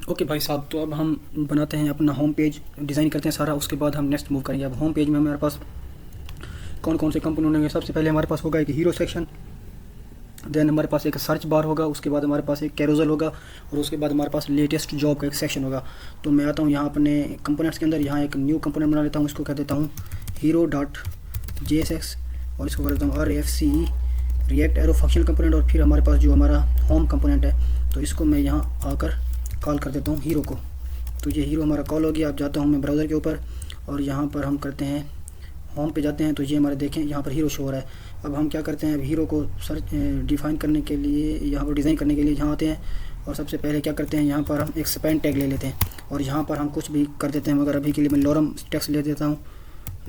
Okay भाई साहब, तो अब हम बनाते हैं अपना होम पेज, डिज़ाइन करते हैं सारा, उसके बाद हम नेक्स्ट मूव करेंगे। अब होम पेज में हमारे पास कौन कौन से कंपोनेंट होंगे। सबसे पहले हमारे पास होगा एक हीरो सेक्शन, देन हमारे पास एक सर्च बार होगा, उसके बाद हमारे पास एक कैरोजल होगा, और उसके बाद हमारे पास लेटेस्ट जॉब का एक सेक्शन होगा। तो मैं आता हूँ यहाँ अपने कंपोनेंट्स के अंदर, यहाँ एक न्यू कंपोनेंट बना लेता हूँ, इसको कह देता हूँ हीरो डॉट JSX, और इसको कर देता हूँ RFCE react arrow functional component. और फिर हमारे पास जो हमारा होम कंपोनेंट है, तो इसको मैं यहाँ आकर कॉल कर देता हूँ हीरो को। तो ये हीरो हमारा कॉल हो गया। अब जाता हूँ मैं ब्राउज़र के ऊपर, और यहाँ पर हम करते हैं होम पे जाते हैं, तो ये हमारे देखें यहाँ पर हीरो शो हो रहा है। अब हम क्या करते हैं, अब हीरो को सर्च डिफ़ाइन करने के लिए, यहाँ पर डिज़ाइन करने के लिए यहाँ आते हैं, और सबसे पहले क्या करते हैं, यहाँ पर हम एक स्पैन टैग ले लेते हैं, और यहाँ पर हम कुछ भी कर देते हैं। मगर अभी के लिए मैं लॉरम टेक्स्ट ले देता हूँ,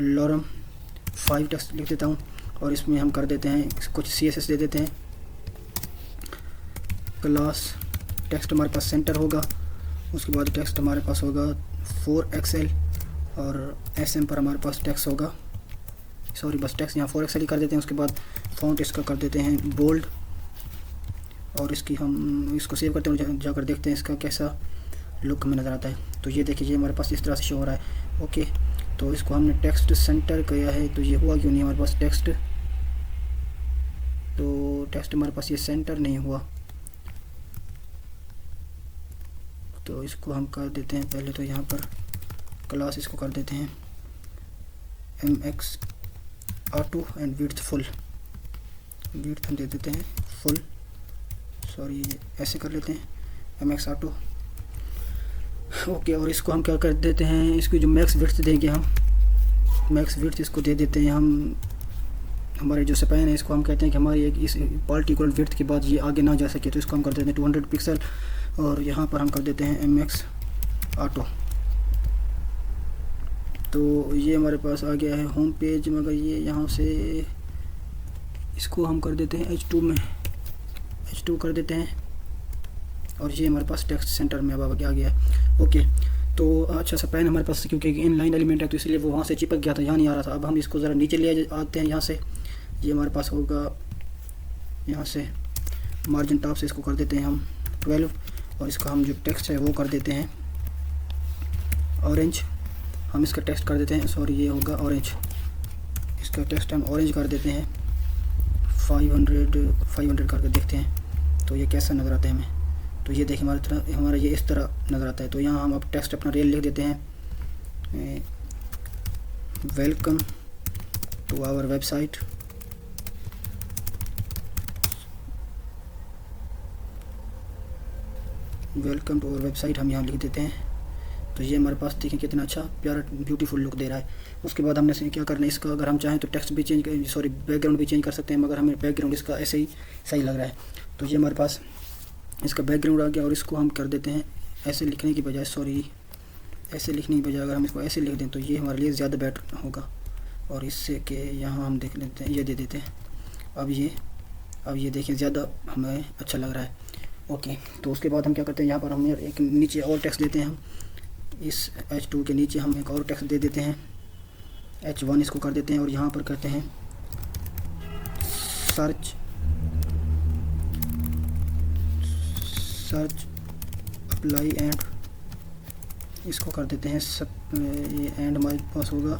लॉरम 5 टेक्स्ट लिख देता हूँ, और इसमें हम कर देते हैं कुछ CSS दे देते हैं। क्लास टेक्स्ट हमारे पास सेंटर होगा, उसके बाद टेक्स्ट हमारे पास होगा 4XL, और SM पर हमारे पास टेक्स्ट होगा, सॉरी बस टेक्स्ट यहाँ 4XL ही कर देते हैं। उसके बाद फॉन्ट इसका कर देते हैं बोल्ड, और इसकी हम इसको सेव करते हैं, जाकर देखते हैं इसका कैसा लुक में नज़र आता है। तो ये देखिए, ये हमारे पास इस तरह से शो हो रहा है। ओके, तो इसको हमने टेक्स्ट सेंटर किया है, तो ये हुआ क्यों नहीं हमारे पास टेक्स्ट, तो टेक्स्ट हमारे पास ये सेंटर नहीं हुआ। तो इसको हम कर देते हैं, पहले तो यहाँ पर क्लास इसको कर देते हैं MX auto and width full, width हम दे देते हैं फुल, सॉरी ऐसे कर लेते हैं MX ऑटो। ओके, और इसको हम क्या कर देते हैं, इसकी जो मैक्स विड्थ देंगे हम, मैक्स विड्थ इसको दे देते हैं हम, हमारे जो स्पैन है इसको हम कहते हैं कि हमारी एक इस पार्टिकुलर विड्थ के बाद ये आगे ना जा सके, तो इसको हम कर देते हैं 200 पिक्सल, और यहाँ पर हम कर देते हैं MX ऑटो। तो ये हमारे पास आ गया है होम पेज, मगर ये यहाँ से इसको हम कर देते हैं H2 में, H2 कर देते हैं, और ये हमारे पास टेक्स्ट सेंटर में अब आ गया है। ओके, तो अच्छा सा पैन हमारे पास, क्योंकि इनलाइन एलिमेंट है तो इसलिए वो वहाँ से चिपक गया था, यहाँ नहीं आ रहा था। अब हम इसको ज़रा नीचे ले आते हैं, यहाँ से ये हमारे पास होगा, यहाँ से मार्जिन टॉप से इसको कर देते हैं हम 12, और इसका हम जो टेक्स्ट है वो कर देते हैं ऑरेंज, हम इसका टेक्स्ट कर देते हैं, सॉरी ये होगा ऑरेंज, इसका टेक्स्ट हम ऑरेंज कर देते हैं 500 करके देखते हैं तो ये कैसा नज़र आता है हमें। तो ये देखिए हमारा ये इस तरह नज़र आता है। तो यहाँ हम अब टेक्स्ट अपना रियल लिख देते हैं, welcome to our website, welcome to our website हम यहाँ लिख देते हैं। तो ये हमारे पास देखें कितना अच्छा प्यारा ब्यूटीफुल लुक दे रहा है। उसके बाद हमने क्या करना है, इसका अगर हम चाहें तो टेक्स्ट भी चेंज, सॉरी बैकग्राउंड भी चेंज कर सकते हैं, मगर हमें बैकग्राउंड इसका ऐसे ही सही लग रहा है। तो ये हमारे पास इसका बैकग्राउंड आ गया, और इसको हम कर देते हैं ऐसे लिखने की बजाय, सॉरी ऐसे लिखने की बजाय अगर हम इसको ऐसे लिख दें तो ये हमारे लिए ज़्यादा बेटर होगा। और इससे के यहाँ हम देख लेते हैं, ये दे देते हैं। अब ये देखिए ज़्यादा हमें अच्छा लग रहा है। ओके, तो उसके बाद हम क्या करते हैं, यहाँ पर हम एक नीचे और टेक्स्ट देते हैं, हम इस H2 के नीचे हम एक और टेक्स्ट दे देते हैं, H1 इसको कर देते हैं, और यहाँ पर करते हैं सर्च अप्लाई एंड, इसको कर देते हैं ये एंड हमारे पास होगा,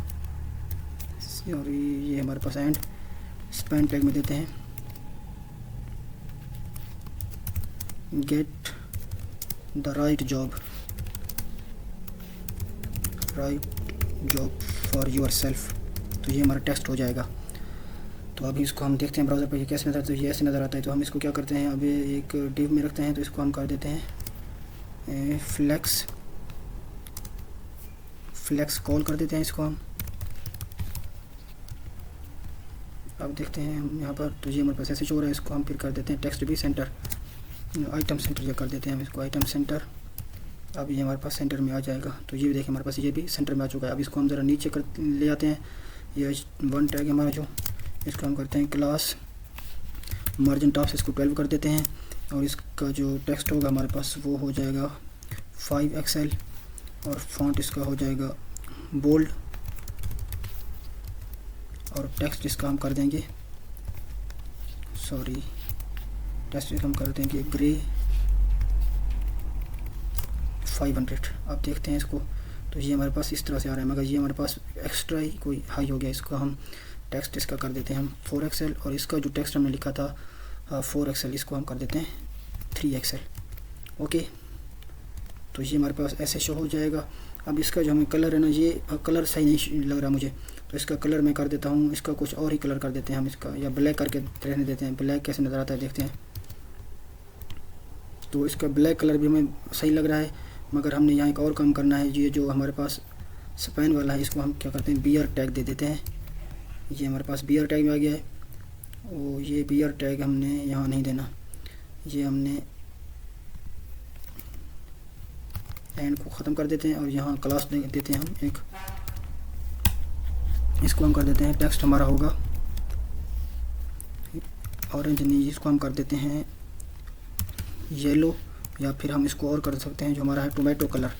और ये हमारे पास एंड स्पैन टैग में देते हैं get the right job for your self. तो ये हमारा टेक्स्ट हो जाएगा। तो अभी इसको हम देखते हैं ब्राउज़र पर ये कैसे नज़र आता है। तो ये ऐसे नज़र आता है। तो हम इसको क्या करते हैं, अभी एक डिव में रखते हैं, तो इसको हम कर देते हैं फ्लेक्स कॉल कर देते हैं इसको हम। अब देखते हैं हम यहाँ पर, तो ये हमारे पास ऐसे शो हो रहा है। इसको हम फिर कर देते हैं टेक्स्ट भी सेंटर, आइटम सेंटर जो कर देते हैं हम इसको आइटम सेंटर। अब ये हमारे पास सेंटर में आ जाएगा। तो ये भी देखिए हमारे पास ये भी सेंटर में आ चुका है। अब इसको हम ज़रा नीचे कर ले आते हैं। ये 1 टैग हमारा जो, इसको हम करते हैं क्लास मार्जिन टॉप से इसको 12 कर देते हैं, और इसका जो टेक्स्ट होगा हमारे पास वो हो जाएगा 5XL, और फॉन्ट इसका हो जाएगा बोल्ड, और टेक्स्ट इसका हम कर देंगे, सॉरी टेक्स्ट इसका हम कर देंगे ग्रे 500। अब देखते हैं इसको, तो ये हमारे पास इस तरह से आ रहा है, मगर ये हमारे पास एक्स्ट्रा ही कोई हाई हो गया। इसको हम टेक्स्ट इसका कर देते हैं हम 4 एक्सेल, और इसका जो टेक्स्ट हमने लिखा था 4 एक्सेल, इसको हम कर देते हैं 3 एक्सेल। ओके, तो ये हमारे पास ऐसे शो हो जाएगा। अब इसका जो हमें कलर है ना, ये कलर सही नहीं लग रहा मुझे, तो इसका कलर मैं कर देता हूँ, इसका कुछ और ही कलर कर देते हैं हम इसका, या ब्लैक करके रहने देते हैं। ब्लैक कैसे नज़र आता है देखते हैं। तो इसका ब्लैक कलर भी हमें सही लग रहा है, मगर हमने यहाँ एक और काम करना है। ये जो हमारे पास स्पैन वाला है, इसको हम क्या करते हैं, बियर टैग दे देते हैं। ये हमारे पास बियर टैग में आ गया है। और ये बियर टैग हमने यहाँ नहीं देना, ये हमने एंड को ख़त्म कर देते हैं, और यहाँ क्लास दे देते हैं हम एक, इसको हम कर देते हैं टेक्स्ट हमारा होगा ऑरेंज, नहीं इसको हम कर देते हैं येलो, या फिर हम इसको और कर सकते हैं जो हमारा है टोमेटो कलर।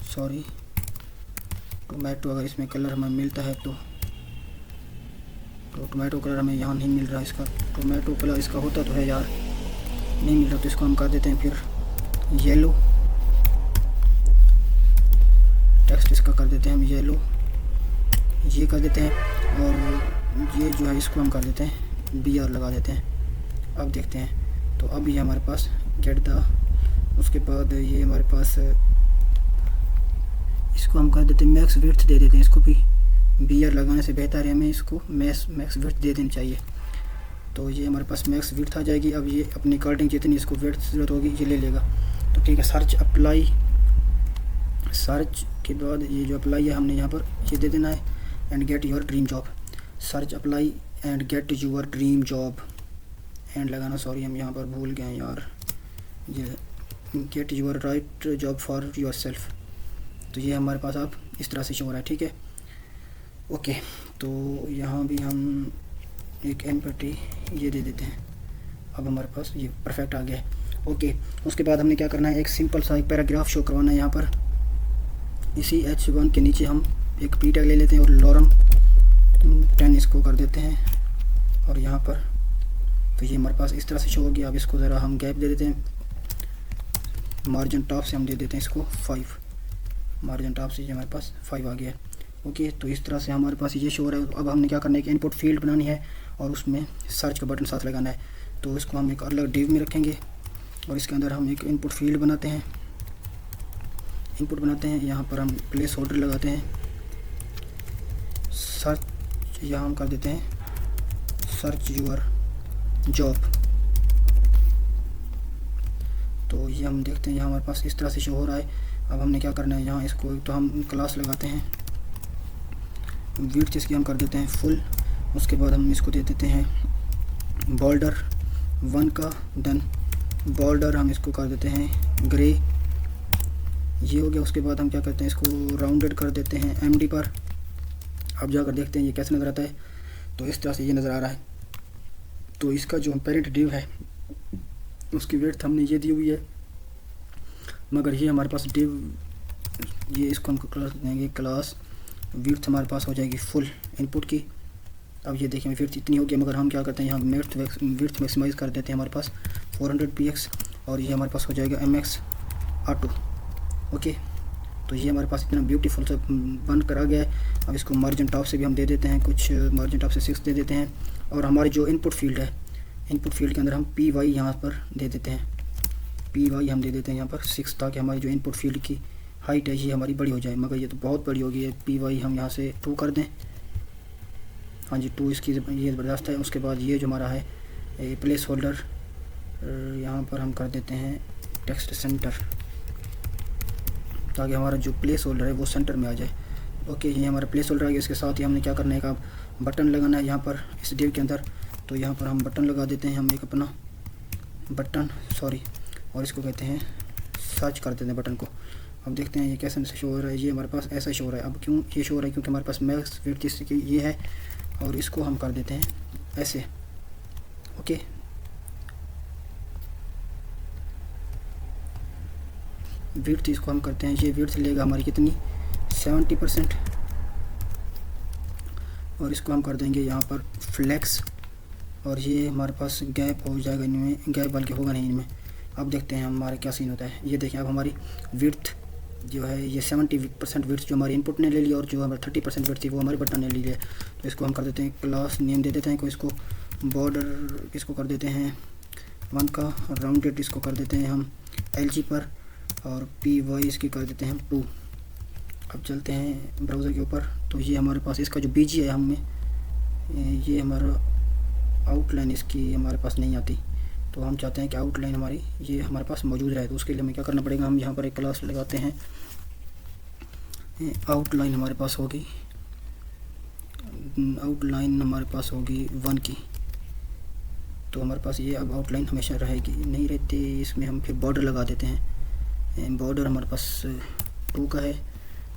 सॉरी, टोमेटो अगर इसमें कलर हमें मिलता है तो टोमेटो कलर हमें यहाँ नहीं मिल रहा। इसका टोमेटो कलर इसका होता तो है यार, नहीं मिल रहा, तो इसको हम कर देते हैं फिर येलो। टेक्स्ट इसका कर देते हैं हम येलो, ये कर देते हैं, और ये जो है इसको हम कर देते हैं BR लगा देते हैं। अब देखते हैं, तो अब ये हमारे पास गेट द, उसके बाद ये हमारे पास इसको हम कर देते हैं मैक्स विड्थ दे देते हैं। इसको भी BR लगाने से बेहतर है हमें इसको मैक्स विड्थ दे देनी चाहिए। तो ये हमारे पास मैक्स विड्थ आ जाएगी। अब ये अपनी अकॉर्डिंग जितनी इसको विड्थ ज़रूरत होगी ये ले लेगा। तो ठीक है, सर्च अप्लाई, सर्च के बाद ये जो अप्लाई है हमने यहाँ पर ये दे देना है, and get your dream job. Search apply and get your dream job, and लगाना, सॉरी हम यहाँ पर भूल गए हैं यार, ये get your right job for your self. तो ये हमारे पास आप इस तरह से शो हो रहा है, ठीक है। ओके, तो यहाँ भी हम एक एम्पटी ये दे देते हैं। अब हमारे पास ये परफेक्ट आ गया है। ओके, उसके बाद हमने क्या करना है, एक सिंपल सा एक पैराग्राफ शो करवाना है यहाँ पर। इसी H1 के नीचे हम एक P टैग ले लेते हैं और लॉरम 10 इसको कर देते हैं, और यहाँ पर तो ये हमारे पास इस तरह से शो होगी। अब इसको ज़रा हम गैप दे देते हैं, मार्जिन टॉप से हम दे देते हैं इसको 5, मार्जिन टॉप से ये हमारे पास 5 आ गया है। ओके, तो इस तरह से हमारे पास ये शो हो रहा है। अब हमने क्या करना है कि इनपुट फील्ड बनानी है, और उसमें सर्च का बटन साथ लगाना है। तो इसको हम एक अलग डिव में रखेंगे, और इसके अंदर हम एक इनपुट फील्ड बनाते हैं, इनपुट बनाते हैं। यहाँ पर हम प्लेस होल्डर लगाते हैं, सर्च यहाँ हम कर देते हैं सर्च योर जॉब। तो ये हम देखते हैं यहाँ हमारे पास इस तरह से शो हो रहा है। अब हमने क्या करना है, यहाँ इसको तो हम क्लास लगाते हैं, विड्थ इसकी हम कर देते हैं फुल। उसके बाद हम इसको दे देते हैं बॉर्डर 1 का, देन बॉर्डर हम इसको कर देते हैं ग्रे, ये हो गया। उसके बाद हम क्या करते हैं, इसको राउंडेड कर देते हैं MD पर। अब जाकर देखते हैं ये कैसे नज़र आता है। तो इस तरह से ये नज़र आ रहा है। तो इसका जो पेरेंट डिव है उसकी विड्थ हमने ये दी हुई है, मगर ये हमारे पास डिव, ये इसको हम क्लास देंगे, क्लास विड्थ हमारे पास हो जाएगी फुल इनपुट की। अब ये देखिए विड्थ इतनी होगी, मगर हम क्या करते हैं यहाँ विड्थ मैक्सिमाइज़ कर देते हैं हमारे पास 400 px, और ये हमारे पास हो जाएगा MX ऑटो। ओके, तो ये हमारे पास इतना ब्यूटीफुल सा बन कर आ गया है। अब इसको मार्जिन टॉप से भी हम दे देते हैं, कुछ मार्जिन टॉप से 6 दे देते हैं, और हमारी जो इनपुट फील्ड है, इनपुट फील्ड के अंदर हम PY यहाँ पर दे देते हैं, PY हम दे देते हैं यहाँ पर 6, ताकि हमारी जो इनपुट फील्ड की हाइट है ये हमारी बड़ी हो जाए। मगर ये तो बहुत बड़ी होगी, PY हम यहाँ से 2 कर दें। हाँ जी, 2 इसकी ये ज़बरदस्त है। उसके बाद ये जो हमारा है प्लेस होल्डर, यहाँ पर हम कर देते हैं टेक्स्ट सेंटर, ताकि हमारा जो प्लेस होल्डर है वो सेंटर में आ जाए। ओके, ये हमारा प्लेस होल्डर आ गया। इसके साथ ही हमने क्या करना है, एक बटन लगाना है यहाँ पर इस डिव के अंदर। तो यहाँ पर हम बटन लगा देते हैं, हम एक अपना बटन, सॉरी, और इसको कहते हैं सर्च कर देते हैं बटन को। अब देखते हैं ये कैसे शो हो रहा है। ये हमारे पास ऐसा शो हो रहा है। अब क्यों ये शो हो रहा है, क्योंकि हमारे पास मैक्स विड्थ इसकी ये है, और इसको हम कर देते हैं ऐसे। ओके, विड्थ इसको हम करते हैं, ये विड्थ लेगा हमारी कितनी 70%, और इसको हम कर देंगे यहाँ पर फ्लेक्स, और ये हमारे पास गैप हो जाएगा इनमें, गैप बल्कि होगा नहीं इनमें, अब देखते हैं हमारे क्या सीन होता है। ये देखें अब हमारी विड्थ जो है ये 70% विड्थ जो हमारी इनपुट ने ले लिया और जो हमारी 30% विड्थ थी वो हमारे बटन ने ले लिया। तो इसको हम कर देते हैं क्लास नेम दे देते हैं को, इसको बॉर्डर इसको कर देते हैं 1 का, राउंडेड इसको कर देते हैं हम LG पर, और PY इसकी कर देते हैं हम 2। अब चलते हैं ब्राउज़र के ऊपर। तो ये हमारे पास इसका जो BG है हमें ये हमारा आउटलाइन इसकी हमारे पास नहीं आती, तो हम चाहते हैं कि आउटलाइन हमारी ये हमारे पास मौजूद रहे। तो उसके लिए हमें क्या करना पड़ेगा, हम यहाँ पर एक क्लास लगाते हैं आउटलाइन हमारे पास होगी, आउटलाइन हमारे पास होगी 1 की। तो हमारे पास ये अब आउटलाइन हमेशा रहेगी, नहीं रहती इसमें हम फिर बॉर्डर लगा देते हैं। बॉर्डर हमारे पास 2 का है,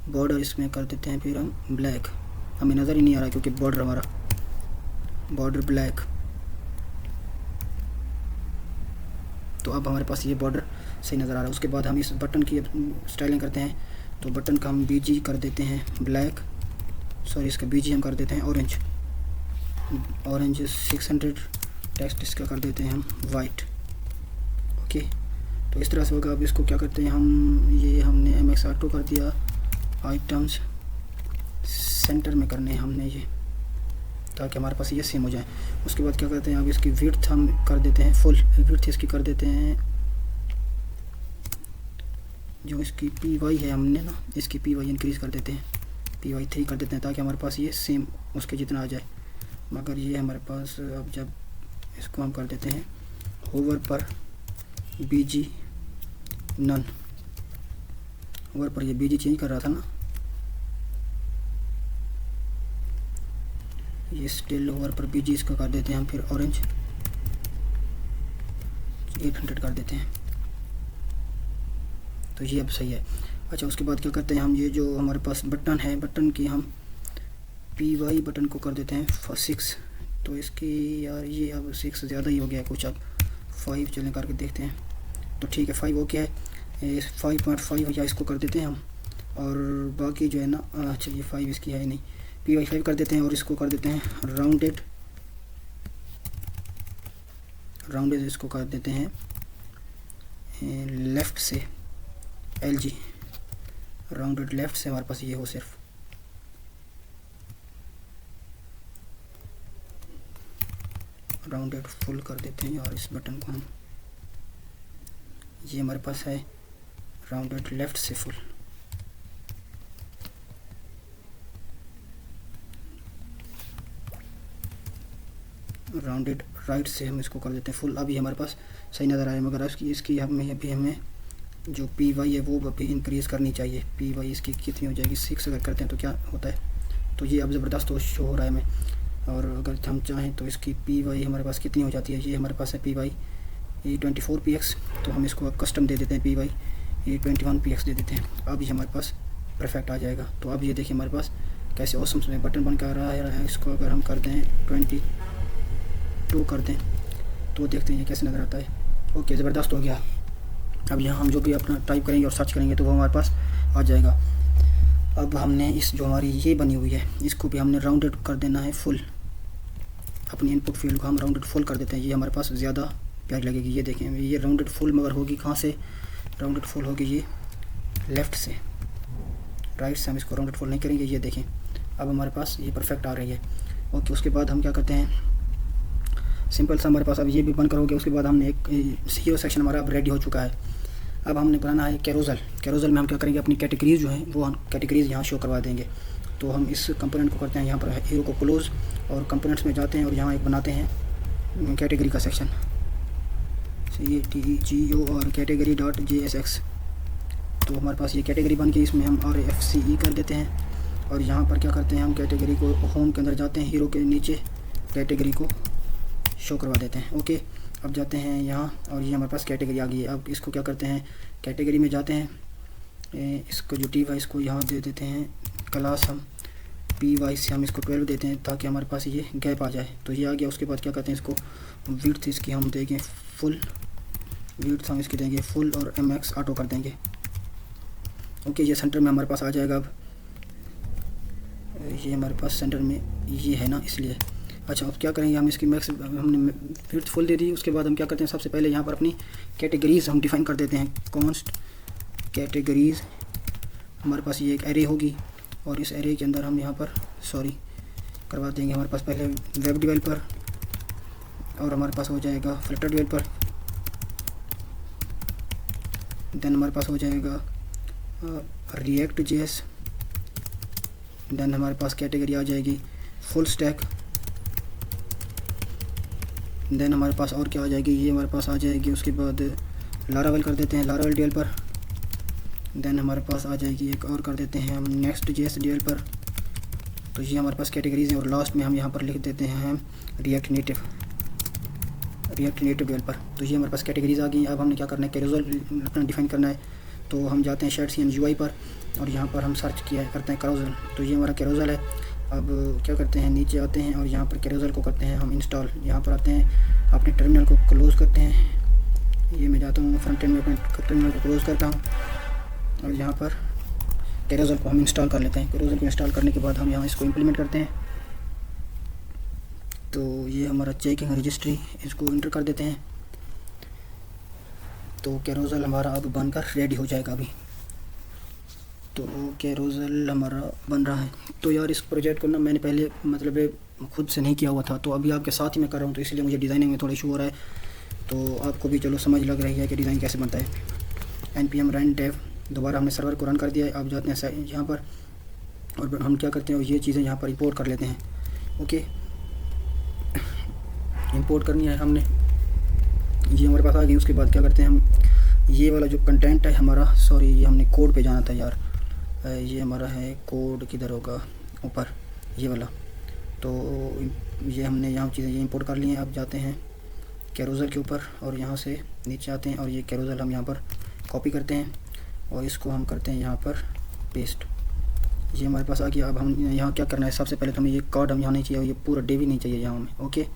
बॉर्डर इसमें कर देते हैं फिर हम ब्लैक, हमें नज़र ही नहीं आ रहा क्योंकि बॉर्डर हमारा बॉर्डर ब्लैक। तो अब हमारे पास ये बॉर्डर सही नज़र आ रहा है। उसके बाद हम इस बटन की स्टाइलिंग करते हैं, तो बटन का हम BG कर देते हैं ब्लैक, सॉरी इसका BG हम कर देते हैं ऑरेंज 600, टेक्स्ट इसका कर देते हैं हम वाइट। ओके, तो इस तरह से होगा। अब इसको क्या करते हैं हम, ये हमने MX ऑटो कर दिया, आइटम्स सेंटर में करने हैं हमने ये, ताकि हमारे पास ये सेम हो जाए। उसके बाद क्या करते हैं, अब इसकी विड्थ हम कर देते हैं फुल, विड्थ इसकी कर देते हैं जो इसकी PY है हमने ना, इसकी PY इंक्रीज़ कर देते हैं, PY 3 कर देते हैं, ताकि हमारे पास ये सेम उसके जितना आ जाए। मगर ये हमारे पास अब जब इसको हम कर देते हैं होवर पर BG नन, होवर पर ये BG चेंज कर रहा था ना, ये स्टिल होवर पर BG इसका कर देते हैं हम फिर ऑरेंज 800 कर देते हैं। तो ये अब सही है। अच्छा, उसके बाद क्या करते हैं हम, ये जो हमारे पास बटन है, बटन की हम PY बटन को कर देते हैं 6। तो इसकी यार ये अब 6 ज़्यादा ही हो गया है कुछ, अब 5 चलें करके देखते हैं। तो ठीक है 5 ओके है, 5.5 या इसको कर देते हैं हम, और बाकी जो है ना चलिए 5 इसकी है ही नहीं, PY 5 कर देते हैं और इसको कर देते हैं राउंडेड इसको कर देते हैं लेफ़्ट से LG, राउंडेड लेफ़्ट से हमारे पास ये हो सिर्फ। राउंडेड फुल कर देते हैं और इस बटन को हम, ये हमारे पास है राउंडेड लेफ़्ट से फुल। राउंडेड राइट से हम इसको कर देते हैं फुल। अभी हमारे पास सही नज़र आया, मगर इसकी हमें जो PY है वो अभी इंक्रीज़ करनी चाहिए। PY इसकी कितनी हो जाएगी, 6 अगर करते हैं तो क्या होता है, तो ये अब ज़बरदस्त शो हो रहा है हमें। और अगर हम चाहें तो इसकी PY हमारे पास कितनी हो जाती है, ये हमारे पास है PY 24px, तो हम इसको अब कस्टम दे देते हैं PY 21px दे देते हैं। अब ये हमारे पास परफेक्ट आ जाएगा। तो अब ये देखिए हमारे पास कैसे औसम से बटन बन कर आ रहा है। इसको अगर हम कर दें 22 कर दें तो देखते हैं ये कैसे नज़र आता है। ओके, ज़बरदस्त हो गया। अब यहाँ हम जो भी अपना टाइप करेंगे और सर्च करेंगे तो वो हमारे पास आ जाएगा। अब हमने इस जो हमारी ये बनी हुई है इसको भी हमने राउंडेड कर देना है फुल, अपनी इनपुट फील्ड को हम राउंडेड फुल कर देते हैं, ये हमारे पास ज़्यादा प्यारी लगेगी। ये देखें ये राउंडेड फुल, मगर होगी कहाँ से, राउंडेड फुल होगी ये लेफ़्ट से, राइट से हम इसको राउंडेड फुल नहीं करेंगे। ये देखें अब हमारे पास ये परफेक्ट आ रही है। ओके, उसके बाद हम क्या करते हैं, सिंपल सा हमारे पास अब ये भी बनकर हो गया। उसके बाद हमने एक हीरो सेक्शन हमारा अब रेडी हो चुका है। अब हमने बनाना है कैरोज़ल में हम क्या करेंगे, अपनी कैटेगरीज़ जो हैं वो हम कैटेगरीज़ यहाँ शो करवा देंगे। तो हम इस कंपोनेंट को करते हैं यहाँ पर हीरो को क्लोज़, और कंपोनेंट्स में जाते हैं और यहाँ एक बनाते हैं कैटेगरी का सेक्शन, CATEGO और category.jsx। तो हमारे पास ये कैटेगरी बन के इसमें हम RFCE कर देते हैं, और यहाँ पर क्या करते हैं हम कैटेगरी को होम के अंदर जाते हैं, हीरो के नीचे कैटेगरी को शो करवा देते हैं। ओके, अब जाते हैं यहाँ और ये हमारे पास कैटेगरी आ गई है। अब इसको क्या करते हैं, कैटेगरी में जाते हैं, इसको जो डिवाइस को यहाँ दे देते हैं क्लास, हम PY से हम इसको 12 देते हैं ताकि हमारे पास ये गैप आ जाए। तो ये आ गया। उसके बाद क्या करते हैं, इसको विड्थ इसकी हम देंगे फुल, विड्थ हम इसकी देंगे फुल और MX ऑटो कर देंगे। ओके, ये सेंटर में हमारे पास आ जाएगा। अब ये हमारे पास सेंटर में ये है ना, इसलिए अच्छा, अब क्या करेंगे, हम इसकी मैक्स हमने विड्थ फुल दे दी। उसके बाद हम क्या करते हैं, सबसे पहले यहाँ पर अपनी कैटेगरीज़ हम डिफ़ाइन कर देते हैं। कॉन्स्ट कैटेगरीज़, हमारे पास ये एक एरे होगी और इस एरे के अंदर हम यहाँ पर करवा देंगे हमारे पास पहले वेब डेवलपर, और हमारे पास हो जाएगा फ्लटर डेवलपर, देन हमारे पास हो जाएगा रिएक्ट जेएस, देन हमारे पास कैटेगरी आ जाएगी फुल स्टैक, देन हमारे पास और क्या आ जाएगी, ये हमारे पास आ जाएगी। उसके बाद लारावेल कर देते हैं, लारावेल डेवलपर, देन हमारे पास आ जाएगी एक और कर देते हैं हम नेक्स्ट जेएस डेवलपर। तो ये हमारे पास कैटेगरीज हैं और लास्ट में हम यहाँ पर लिख देते हैं हम रिएक्ट नेटिव डेवलपर। तो ये हमारे पास कैटेगरीज आ गई। अब हमने क्या करना है, कैरोजल अपना डिफाइन करना है। तो हम जाते हैं शेड UI पर और यहाँ पर हम सर्च करते हैं कैरोजल। तो ये हमारा कैरोजल है। अब क्या करते हैं, नीचे आते हैं और यहाँ पर कैरोजल को करते हैं हम इंस्टॉल। यहाँ पर आते हैं, अपने टर्मिनल को क्लोज़ करते हैं। ये मैं जाता हूँ फ्रंट एंड में, अपने टर्मिनल को क्लोज़ करता हूँ और यहाँ पर कैरोजल को हम इंस्टॉल कर लेते हैं। कैरोजल को इंस्टॉल करने के बाद हम यहाँ इसको इम्प्लीमेंट करते हैं। तो ये हमारा चेकिंग रजिस्ट्री, इसको इंटर कर देते हैं। तो कैरोजल हमारा अब बनकर रेडी हो जाएगा अभी। तो कैरोजल हमारा बन रहा है। तो यार इस प्रोजेक्ट को ना मैंने पहले मतलब खुद से नहीं किया हुआ था, तो अभी आपके साथ ही मैं कर रहा हूँ, तो इसलिए मुझे डिज़ाइनिंग में थोड़ा इशू हो रहा है। तो आपको भी चलो समझ लग रही है कि डिज़ाइन कैसे बनता है। npm run dev, दोबारा हमने सर्वर को रन कर दिया है। अब जाते हैं यहाँ पर और हम क्या करते हैं, ये चीज़ें यहाँ पर इंपोर्ट कर लेते हैं। ओके, इंपोर्ट करनी है हमने, ये हमारे पास आ गई। उसके बाद क्या करते हैं हम, ये वाला जो कंटेंट है हमारा, ये हमने कोड पे जाना था यार। ये हमारा है कोड, किधर होगा, ऊपर ये वाला। तो ये हमने यहाँ चीज़ें ये इंपोर्ट कर ली हैं। अब जाते हैं कैरोजल के ऊपर और यहाँ से नीचे आते हैं और ये कैरोजल हम यहाँ पर कॉपी करते हैं और इसको हम करते हैं यहाँ पर पेस्ट। ये हमारे पास आ गया। अब हम यहाँ क्या करना है, सबसे पहले तो हमें ये कार्ड हम यहाँ नहीं चाहिए, ये पूरा डिव ही नहीं चाहिए यहाँ हमें। ओके,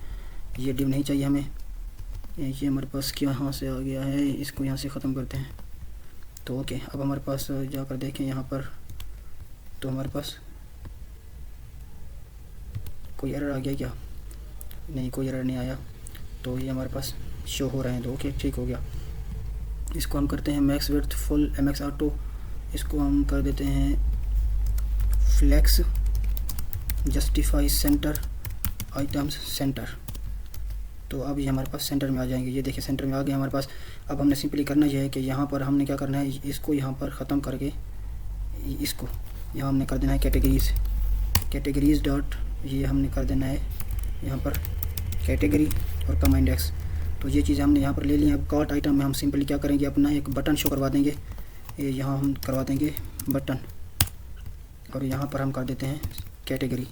ये डिव नहीं चाहिए हमें। ये हमारे पास क्या यहाँ से आ गया है, इसको यहाँ से ख़त्म करते हैं। तो ओके, अब हमारे पास जाकर देखें यहाँ पर, तो हमारे पास कोई एरर आ गया क्या? नहीं, कोई एरर नहीं आया। तो ये हमारे पास शो हो रहे हैं। तो ओके, ठीक हो गया। इसको हम करते हैं max width full MX auto, इसको हम कर देते हैं flex justify center items center. तो अब ये हमारे पास सेंटर में आ जाएंगे। ये देखिए सेंटर में आ गए हमारे पास। अब हमने सिंपली करना यह है कि यहाँ पर हमने क्या करना है, इसको यहाँ पर ख़त्म करके इसको यहाँ हमने कर देना है कैटेगरीज डॉट, ये हमने कर देना है यहाँ पर कैटेगरी और कम इंडेक्स। तो ये चीज़ें हमने यहाँ पर ले ली हैं। अब कार्ट आइटम में हम सिंपली क्या करेंगे, अपना एक बटन शो करवा देंगे। ये यहाँ हम करवा देंगे बटन और यहाँ पर हम कर देते हैं कैटेगरी।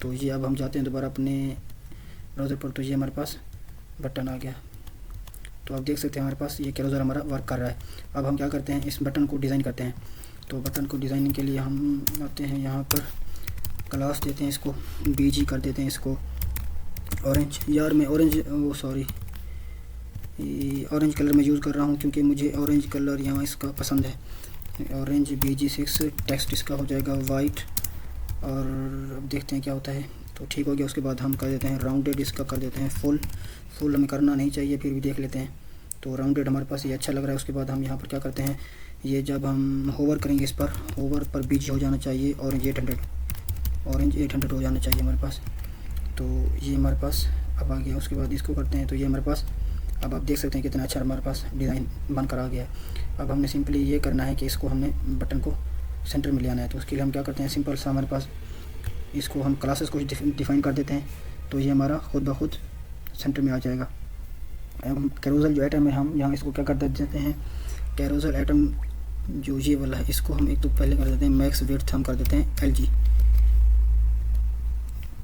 तो ये अब हम जाते हैं दोबारा अपने ब्राउज़र पर। तो ये हमारे पास बटन आ गया। तो आप देख सकते हैं हमारे पास ये कैरोजल हमारा वर्क कर रहा है। अब हम क्या करते हैं, इस बटन को डिज़ाइन करते हैं। तो बटन को डिज़ाइनिंग के लिए हम आते हैं यहाँ पर, क्लास देते हैं इसको BG कर देते हैं इसको ऑरेंज। यार मैं ऑरेंज ऑरेंज कलर में यूज़ कर रहा हूँ क्योंकि मुझे ऑरेंज कलर यहाँ इसका पसंद है। ऑरेंज BG6, टेक्स्ट इसका हो जाएगा वाइट। और अब देखते हैं क्या होता है। तो ठीक हो गया। उसके बाद हम कर देते हैं राउंडेड, इसका कर देते हैं फुल हमें करना नहीं चाहिए, फिर भी देख लेते हैं। तो राउंडेड हमारे पास ये अच्छा लग रहा है। उसके बाद हम यहाँ पर क्या करते हैं, ये जब हम होवर करेंगे इस पर, होवर पर BG हो जाना चाहिए ऑरेंज 800 हो जाना चाहिए हमारे पास। तो ये हमारे पास अब आ गया। उसके बाद इसको करते हैं। तो ये हमारे पास, अब आप देख सकते हैं कितना अच्छा हमारे पास डिज़ाइन बनकर आ गया है। अब हमने सिंपली ये करना है कि इसको हमने बटन को सेंटर में ले आना है। तो उसके लिए हम क्या करते हैं, सिंपल सा हमारे पास इसको हम क्लासेस को डिफ़ाइन कर देते हैं। तो ये हमारा खुद ब खुद सेंटर में आ जाएगा। कैरोजल जो आइटम है, हम यहाँ इसको क्या कर देते हैं, कैरोजल आइटम जो ये वाला है, इसको हम एक तो पहले कर देते हैं मैक्स विड्थ, हम कर देते हैं LG।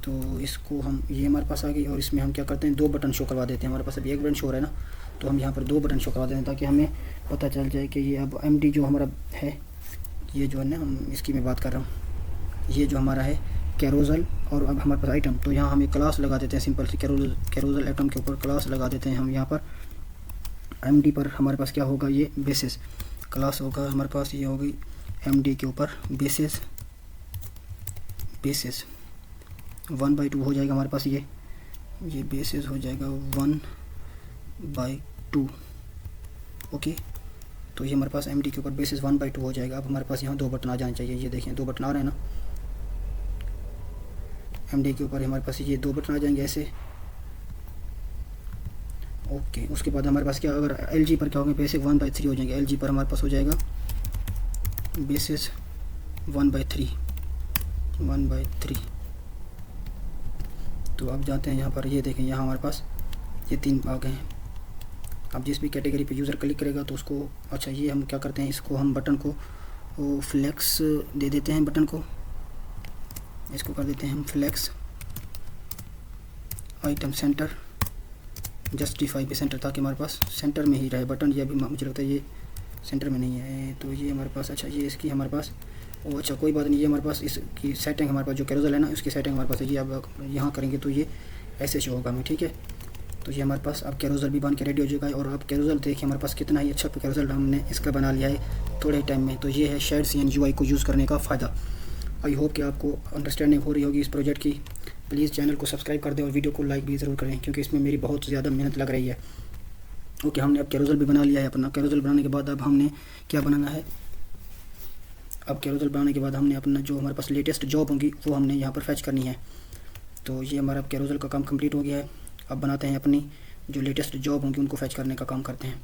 तो इसको हम, ये हमारे पास आ गई। और इसमें हम क्या करते हैं, 2 बटन शो करवा देते हैं। हमारे पास अभी एक बटन शो हो रहा है ना, तो हम यहाँ पर 2 बटन शो करवा देते हैं ताकि हमें पता चल जाए कि ये अब MD जो हमारा है, ये जो है ना, हम इसकी मैं बात कर रहा हूँ, ये जो हमारा है कैरोजल। और अब हमारे पास आइटम, तो यहाँ हम एक क्लास लगा देते हैं सिंपल सी, कैरोजल आइटम के ऊपर क्लास लगा देते हैं हम। यहाँ पर MD पर हमारे पास क्या होगा, ये बेसिस क्लास होगा हमारे पास। ये होगी MD के ऊपर बेसिस। 1/2 हो जाएगा हमारे पास। ये बेसिस हो जाएगा 1/2। ओके, तो ये हमारे पास MD के ऊपर बेसिस 1/2 हो जाएगा। अब हमारे पास यहाँ 2 बटन आ जाने चाहिए। ये देखें 2 बटन आ रहे हैं ना, MD के ऊपर हमारे पास ये 2 बटन आ जाएंगे ऐसे। ओके, उसके बाद हमारे पास क्या, अगर LG पर क्या होगा, बेसिक 1/3 हो जाएंगे। LG पर हमारे पास हो जाएगा बेसिस 1/3। तो अब जाते हैं यहाँ पर, ये देखें यहाँ हमारे पास ये 3 आ गए हैं। अब जिस भी कैटेगरी पे यूज़र क्लिक करेगा तो उसको, अच्छा ये हम क्या करते हैं, इसको हम बटन को फ्लेक्स दे देते हैं। बटन को इसको कर देते हैं हम फ्लेक्स आइटम सेंटर, जस्टिफाई पे सेंटर, ताकि हमारे पास सेंटर में ही रहे बटन। ये अभी मुझे लगता है ये सेंटर में नहीं है, तो ये हमारे पास, अच्छा ये इसकी हमारे पास, ओ अच्छा कोई बात नहीं, ये हमारे पास इसकी सेटिंग हमारे पास जो कैरोसल है ना, उसकी सेटिंग हमारे पास है। ये अब यहाँ करेंगे तो ये ऐसे शो होगा हमें, ठीक है। तो ये हमारे पास अब कैरोसल भी बन के रेडी हो जाएगा। और अब कैरोसल देखिए हमारे पास कितना ही अच्छा कैरोसल हमने इसका बना लिया है थोड़े टाइम में। तो ये है शेड CN UI को यूज़ करने का फ़ायदा। आई होप कि आपको अंडरस्टैंडिंग हो रही होगी इस प्रोजेक्ट की। प्लीज़ चैनल को सब्सक्राइब कर दें और वीडियो को लाइक भी ज़रूर करें, क्योंकि इसमें मेरी बहुत ज़्यादा मेहनत लग रही है। ओके, हमने अब कैरोसल भी बना लिया है अपना। कैरोसल बनाने के बाद अब हमने क्या बनाना है, अब कैरोसल बनाने के बाद हमने अपना जो हमारे पास लेटेस्ट जॉब होंगी वो हमने यहाँ पर फैच करनी है। तो ये हमारा कैरोसल का काम कंप्लीट हो गया है। अब बनाते हैं अपनी जो लेटेस्ट जॉब होंगी उनको फैच करने का काम करते हैं।